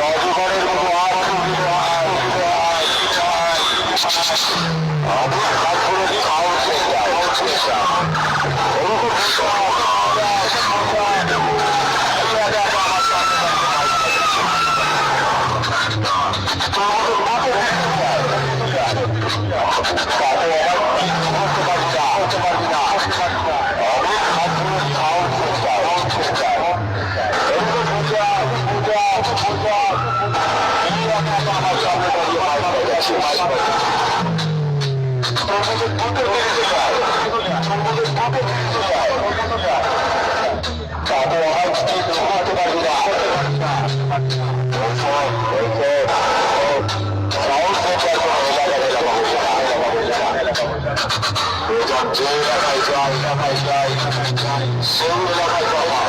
অজগরের মতো আমি হাতগুলো দিয়ে খাওয়ার চেষ্টা যে এলাকায় যায় সেই এলাকায় যাওয়া